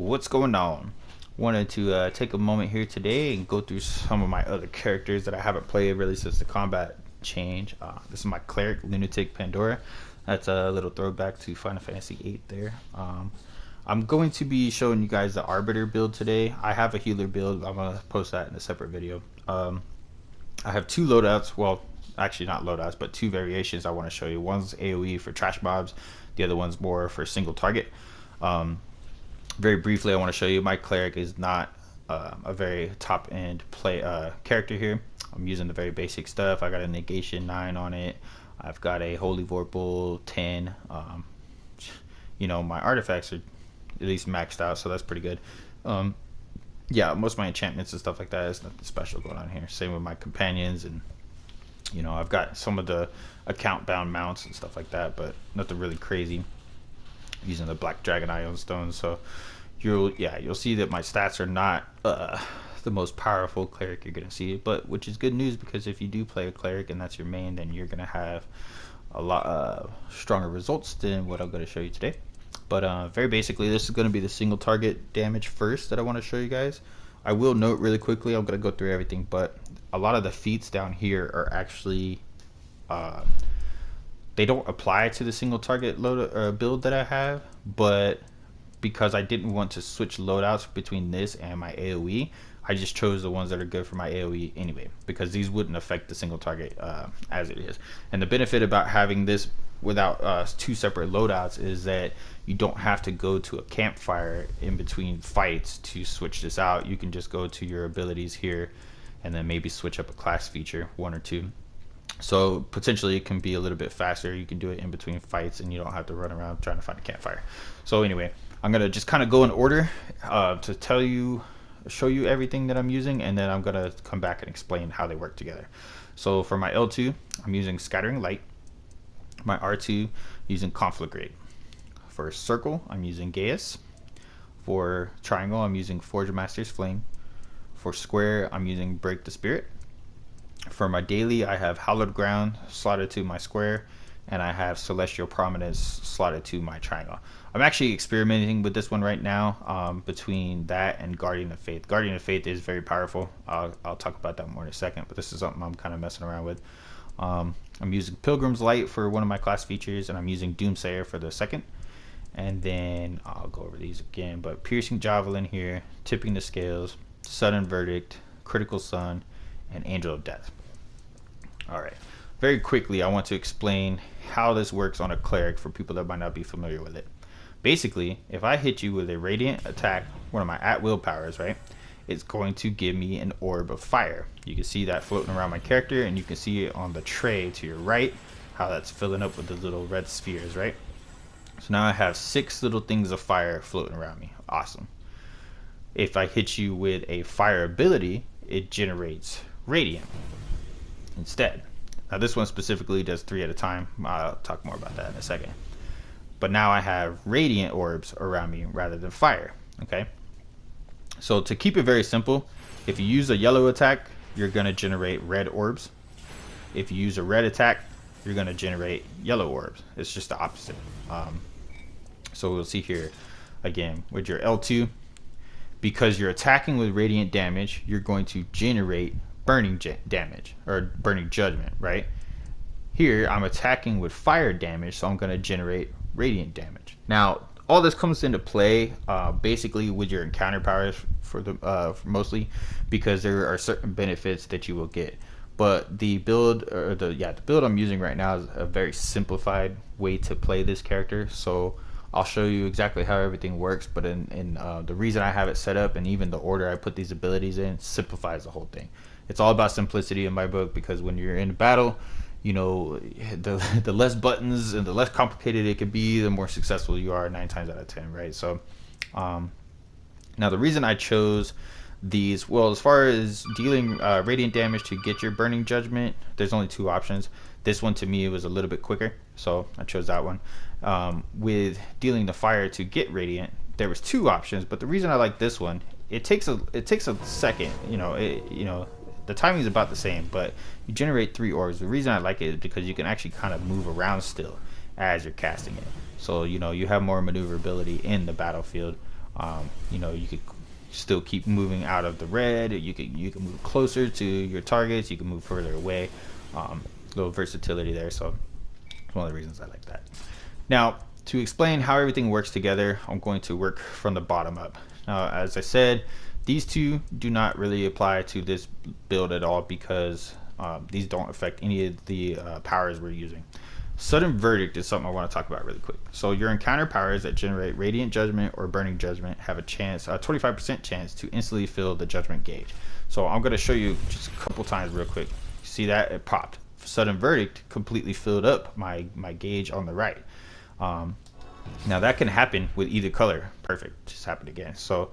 What's going on? Wanted to take a moment here today and go through some of my other characters that I haven't played really since the combat change. This is my Cleric, Lunatic Pandora. That's a little throwback to Final Fantasy VIII there. I'm going to be showing you guys the Arbiter build today. I have a healer build. I'm going to post that in a separate video. I have two loadouts. Well, actually not loadouts, but two variations I want to show you. One's AoE for trash mobs. The other one's more for single target. Very briefly, I want to show you my Cleric is not a very top end character here. I'm using the very basic stuff. I got a negation 9 on it. I've got a holy vorpal 10. My artifacts are at least maxed out, so that's pretty good. Yeah, most of my enchantments and stuff like that is nothing special going on here. Same with my companions, and I've got some of the account bound mounts and stuff like that, but nothing really crazy. Using the black dragon ion stone, so you'll see that my stats are not the most powerful cleric you're gonna see, but which is good news, because if you do play a cleric and that's your main, then you're gonna have a lot stronger results than what I'm going to show you today. But very basically, this is going to be the single target damage first that I want to show you guys. I will note really quickly, I'm going to go through everything, but a lot of the feats down here are actually they don't apply to the single target build that I have, but because I didn't want to switch loadouts between this and my AoE, I just chose the ones that are good for my AoE anyway, because these wouldn't affect the single target as it is. And the benefit about having this without two separate loadouts is that you don't have to go to a campfire in between fights to switch this out. You can just go to your abilities here and then maybe switch up a class feature, one or two. So potentially it can be a little bit faster. You can do it in between fights and you don't have to run around trying to find a campfire. So anyway, I'm going to just kind of go in order to show you everything that I'm using, and then I'm going to come back and explain how they work together. So for my L2, I'm using Scattering Light. My R2, using Conflagrate. For Circle, I'm using Gaius. For Triangle, I'm using Forge of Master's Flame. For Square, I'm using Break the Spirit. For my daily, I have Hallowed Ground slotted to my square, and I have Celestial Prominence slotted to my triangle. I'm actually experimenting with this one right now between that and Guardian of Faith. Guardian of Faith is very powerful. I'll talk about that more in a second, but this is something I'm kind of messing around with. I'm using Pilgrim's Light for one of my class features, and I'm using Doomsayer for the second. And then I'll go over these again, but Piercing Javelin here, Tipping the Scales, Sudden Verdict, Critical Sun, and Angel of Death. Alright, very quickly I want to explain how this works on a cleric for people that might not be familiar with it. Basically, if I hit you with a radiant attack, one of my at-will powers, right, it's going to give me an orb of fire. You can see that floating around my character, and you can see it on the tray to your right, how that's filling up with the little red spheres, right? So now I have 6 little things of fire floating around me. Awesome. If I hit you with a fire ability, it generates radiant instead. Now this one specifically does 3 at a time. I'll talk more about that in a second. But now I have radiant orbs around me rather than fire. Okay, so to keep it very simple, if you use a yellow attack, you're going to generate red orbs. If you use a red attack, you're going to generate yellow orbs. It's just the opposite. So we'll see here again with your L2, because you're attacking with radiant damage, you're going to generate burning damage or burning judgment, right? Here I'm attacking with fire damage, so I'm going to generate radiant damage. Now all this comes into play basically with your encounter powers for mostly, because there are certain benefits that you will get. But the build, or the build I'm using right now, is a very simplified way to play this character. So I'll show you exactly how everything works, but in the reason I have it set up and even the order I put these abilities in simplifies the whole thing. It's all about simplicity in my book, because when you're in battle, the less buttons and the less complicated it could be, the more successful you are 9 times out of 10, right? So now the reason I chose these, well, as far as dealing radiant damage to get your burning judgment, there's only 2 options. This one to me was a little bit quicker, so I chose that one. With dealing the fire to get radiant, there was 2 options, but the reason I like this one, it takes a second. The timing is about the same, but you generate 3 orbs. The reason I like it is because you can actually kind of move around still as you're casting it. So you have more maneuverability in the battlefield. You know, you could still keep moving out of the red. You can move closer to your targets. You can move further away. Little versatility there. So it's one of the reasons I like that. Now, to explain how everything works together, I'm going to work from the bottom up. Now, as I said, these two do not really apply to this build at all because these don't affect any of the powers we're using. Sudden Verdict is something I want to talk about really quick. So your encounter powers that generate Radiant Judgment or Burning Judgment have a 25% chance to instantly fill the Judgment gauge. So I'm going to show you just a couple times real quick. See that? It popped. Sudden Verdict completely filled up my gauge on the right. Now that can happen with either color. Perfect. Just happened again. So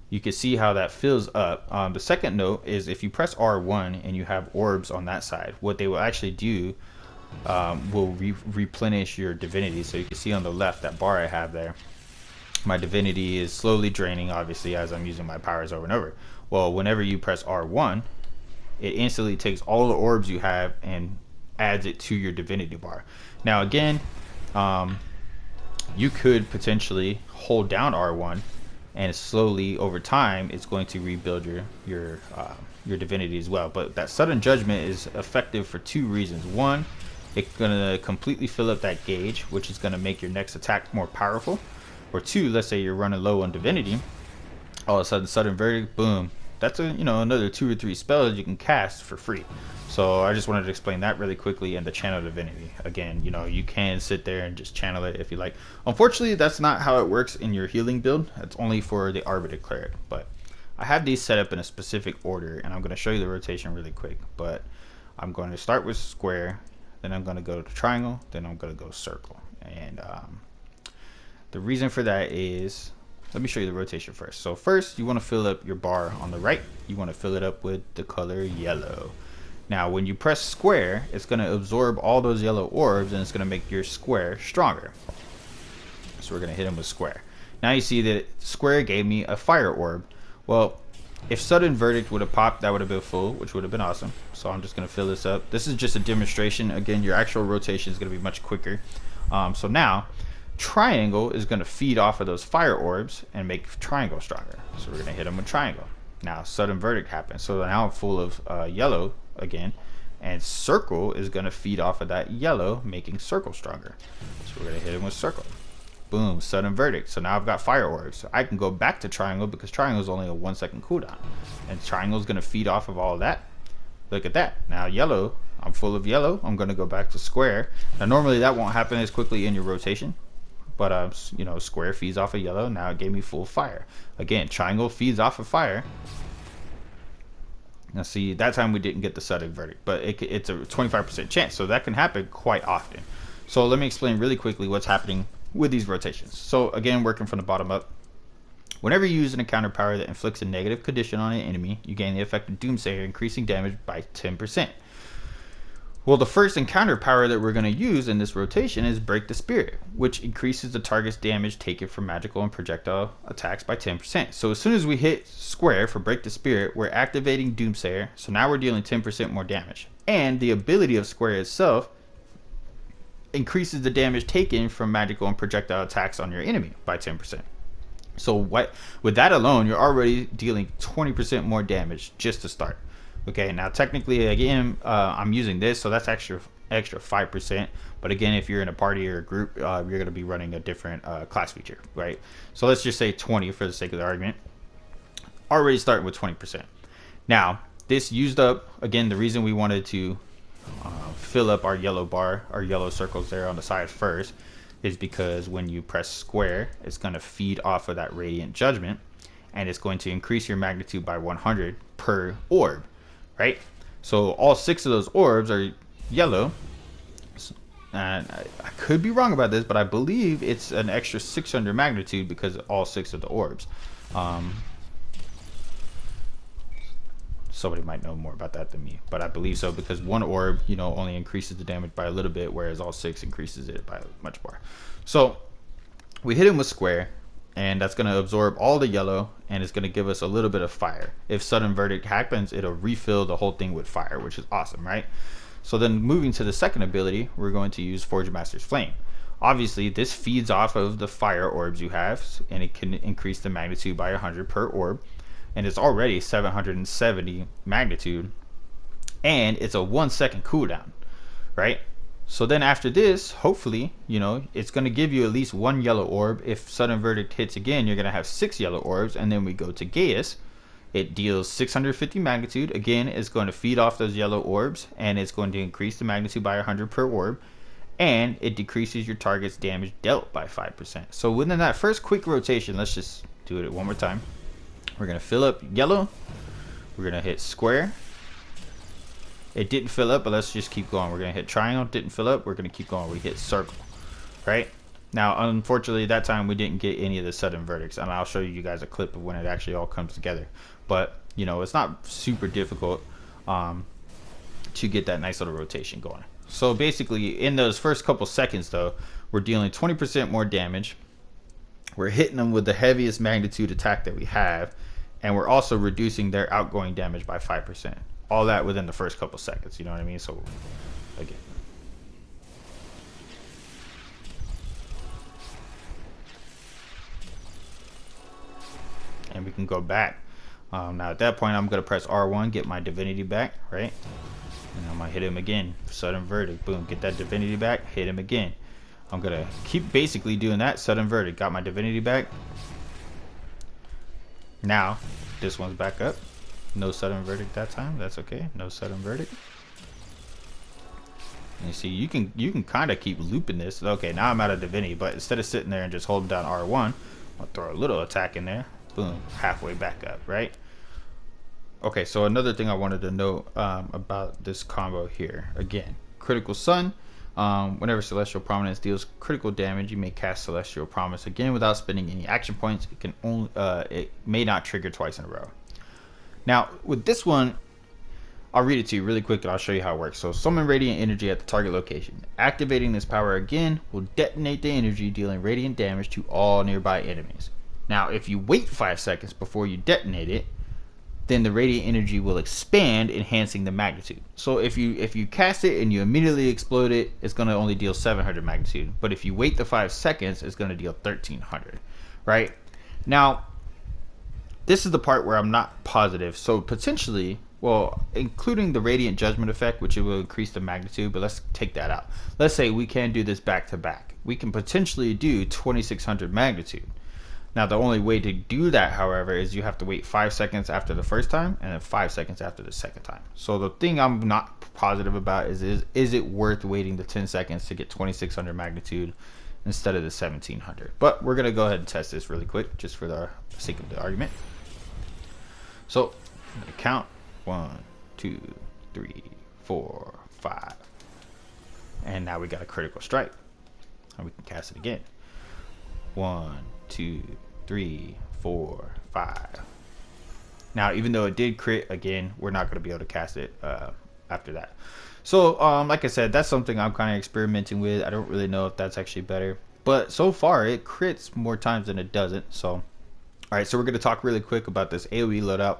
you can see how that fills up. The second note is if you press R1 and you have orbs on that side, what they will actually do will replenish your divinity. So you can see on the left, that bar I have there, my divinity is slowly draining, obviously, as I'm using my powers over and over. Well, whenever you press R1, it instantly takes all the orbs you have and adds it to your divinity bar. Now again, you could potentially hold down R1 and slowly over time it's going to rebuild your divinity as well. But that sudden judgment is effective for two reasons. One, it's gonna completely fill up that gauge, which is gonna make your next attack more powerful. Or two, let's say you're running low on divinity, all of a sudden sudden verdict, boom, that's another 2 or 3 spells you can cast for free. So I just wanted to explain that really quickly. And the channel divinity, again, you can sit there and just channel it if you like. Unfortunately, that's not how it works in your healing build. It's only for the Arbiter Cleric. But I have these set up in a specific order, and I'm going to show you the rotation really quick. But I'm going to start with square, then I'm going to go to triangle, then I'm going to go circle. And the reason for that is, let me show you the rotation first. So first, you want to fill up your bar on the right. You want to fill it up with the color yellow. Now, when you press square, it's going to absorb all those yellow orbs, and it's going to make your square stronger. So we're going to hit them with square. Now you see that square gave me a fire orb. Well, if Sudden Verdict would have popped, that would have been full, which would have been awesome. So I'm just going to fill this up. This is just a demonstration. Again, your actual rotation is going to be much quicker. So now, triangle is going to feed off of those fire orbs and make triangle stronger. So we're going to hit them with triangle. Now Sudden Verdict happens. So now I'm full of yellow again, and circle is going to feed off of that yellow, making circle stronger. So we're going to hit him with circle. Boom, Sudden Verdict. So now I've got fire orbs. So I can go back to triangle because triangle is only a 1 second cooldown, and triangle is going to feed off of all of that. Look at that. Now yellow, I'm full of yellow. I'm going to go back to square. Now normally that won't happen as quickly in your rotation, but square feeds off of yellow. Now it gave me full fire. Again, triangle feeds off of fire. Now see, that time we didn't get the Sudden Verdict, but it's a 25% chance, so that can happen quite often. So let me explain really quickly what's happening with these rotations. So again, working from the bottom up, whenever you use an encounter power that inflicts a negative condition on an enemy, you gain the effect of Doomsayer, increasing damage by 10%. Well, the first encounter power that we're going to use in this rotation is Break the Spirit, which increases the target's damage taken from magical and projectile attacks by 10%. So as soon as we hit square for Break the Spirit, we're activating Doomsayer. So now we're dealing 10% more damage. And the ability of square itself increases the damage taken from magical and projectile attacks on your enemy by 10%. So with that alone, you're already dealing 20% more damage just to start. Okay, now technically, again, I'm using this, so that's extra 5%. But again, if you're in a party or a group, you're going to be running a different class feature, right? So let's just say 20 for the sake of the argument. Already starting with 20%. Now, this used up, again, the reason we wanted to fill up our yellow bar, our yellow circles there on the side first, is because when you press square, it's going to feed off of that Radiant Judgment, and it's going to increase your magnitude by 100 per orb. Right, so all 6 of those orbs are yellow, and I could be wrong about this, but I believe it's an extra 600 magnitude because of all 6 of the orbs. Somebody might know more about that than me, but I believe so because one orb, only increases the damage by a little bit, whereas all 6 increases it by much more. So we hit him with square, and that's going to absorb all the yellow, and it's going to give us a little bit of fire. If Sudden Verdict happens, it'll refill the whole thing with fire, which is awesome, right? So then moving to the second ability, we're going to use Forge Master's Flame. Obviously, this feeds off of the fire orbs you have, and it can increase the magnitude by 100 per orb, and it's already 770 magnitude, and it's a 1 second cooldown, right? So then after this, hopefully, it's going to give you at least one yellow orb. If Sudden Verdict hits again, you're going to have 6 yellow orbs, and then we go to Gaius. It deals 650 magnitude. Again, it's going to feed off those yellow orbs, and it's going to increase the magnitude by 100 per orb, and it decreases your target's damage dealt by 5%. So within that first quick rotation, let's just do it one more time. We're going to fill up yellow. We're going to hit square. It didn't fill up, but let's just keep going. We're going to hit triangle. Didn't fill up. We're going to keep going. We hit circle, right? Now, unfortunately, that time we didn't get any of the sudden verdicts, and I'll show you guys a clip of when it actually all comes together. But, it's not super difficult to get that nice little rotation going. So basically, in those first couple seconds, though, we're dealing 20% more damage. We're hitting them with the heaviest magnitude attack that we have, and we're also reducing their outgoing damage by 5%. All that within the first couple seconds, you know what I mean? So, again. And we can go back. Now at that point, I'm going to press R1, get my divinity back, right? And I'm going to hit him again. Sudden Verdict. Boom. Get that divinity back. Hit him again. I'm going to keep basically doing that. Sudden Verdict. Got my divinity back. Now, this one's back up. No sudden verdict that time. That's okay. No sudden verdict. And you see, you can kind of keep looping this. Okay, now I'm out of divinity, but instead of sitting there and just holding down R1, I'll throw a little attack in there. Boom, halfway back up, right? Okay, so another thing I wanted to note about this combo here. Again, critical sun. Whenever Celestial Prominence deals critical damage, you may cast Celestial Promise again without spending any action points. It can only it may not trigger twice in a row. Now, with this one, I'll read it to you really quick and I'll show you how it works. So, summon radiant energy at the target location. Activating this power again will detonate the energy, dealing radiant damage to all nearby enemies. Now, if you wait 5 seconds before you detonate it, then the radiant energy will expand, enhancing the magnitude. So, if you cast it and you immediately explode it, it's going to only deal 700 magnitude. But if you wait the 5 seconds, it's going to deal 1300, right? Now, this is the part where I'm not positive. So potentially, well, including the Radiant Judgment effect, which it will increase the magnitude, but let's take that out. Let's say we can do this back to back. We can potentially do 2600 magnitude. Now, the only way to do that, however, is you have to wait 5 seconds after the first time and then 5 seconds after the second time. So the thing I'm not positive about is it worth waiting the 10 seconds to get 2600 magnitude instead of the 1700? But we're going to go ahead and test this really quick just for the sake of the argument. So, I'm going to count 1, 2, 3, 4, 5. And now we got a critical strike. And we can cast it again. 1, 2, 3, 4, 5. Now, even though it did crit, again, we're not going to be able to cast it after that. So, like I said, that's something I'm kind of experimenting with. I don't really know if that's actually better. But so far, it crits more times than it doesn't. So, alright, so we're going to talk really quick about this AoE loadout.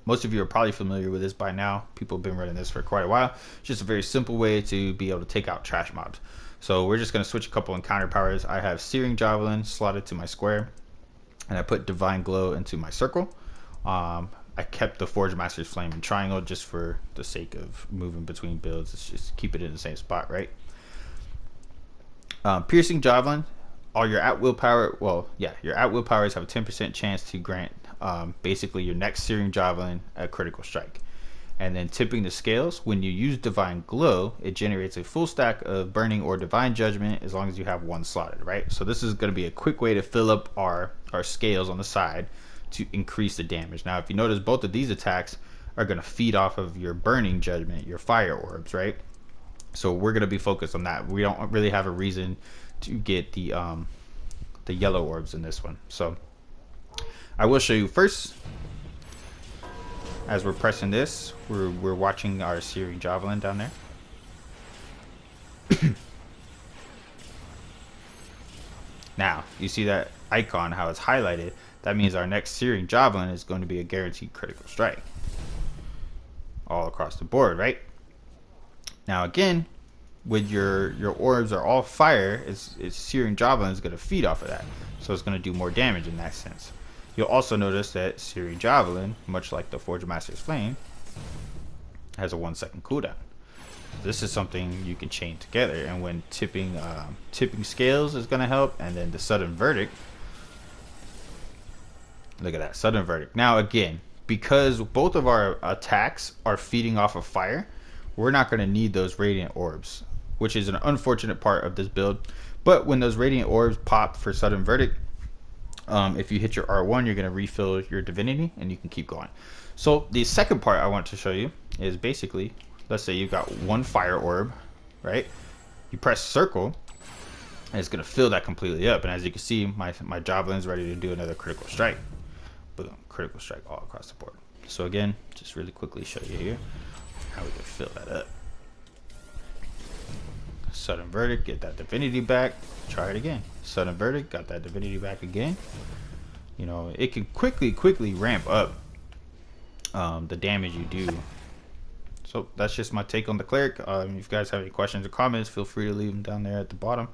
Most of you are probably familiar with this by now. People have been running this for quite a while. It's just a very simple way to be able to take out trash mobs. So we're just going to switch a couple encounter powers. I have Searing Javelin slotted to my square, and I put Divine Glow into my circle. I kept the Forge Master's Flame in triangle just for the sake of moving between builds. It's just keep it in the same spot, right? Piercing Javelin. All your at-will power, your at-will powers have a 10% chance to grant basically your next Searing Javelin a critical strike. And then tipping the scales, when you use Divine Glow, it generates a full stack of Burning or Divine Judgment as long as you have one slotted, right? So this is going to be a quick way to fill up our scales on the side to increase the damage. Now, if you notice, both of these attacks are going to feed off of your Burning Judgment, your fire orbs, right? So we're going to be focused on that. We don't really have a reason to get the yellow orbs in this one. So I will show you first. As we're pressing this, we're watching our Searing Javelin down there. Now, you see that icon, how it's highlighted. That means our next Searing Javelin is going to be a guaranteed critical strike. All across the board, right? Now again, when your orbs are all fire, it's Searing Javelin is going to feed off of that, so it's going to do more damage in that sense. You'll also notice that Searing Javelin, much like the Forge Master's Flame, has a 1-second cooldown. This is something you can chain together, and when tipping scales is going to help, and then the sudden verdict. Look at that, sudden verdict. Now again, because both of our attacks are feeding off of fire, we're not going to need those radiant orbs, which is an unfortunate part of this build. But when those radiant orbs pop for sudden verdict, if you hit your R1, you're going to refill your divinity and you can keep going. So the second part I want to show you is basically, let's say you've got one fire orb, right? You press circle and it's going to fill that completely up. And as you can see, my javelin is ready to do another critical strike. Boom, critical strike all across the board. So again, just really quickly show you here how we can fill that up. Sudden verdict, get that divinity back. Try it again. Sudden verdict, got that divinity back again. You know, it can quickly ramp up the damage you do. So that's just my take on the cleric. If you guys have any questions or comments, feel free to leave them down there at the bottom.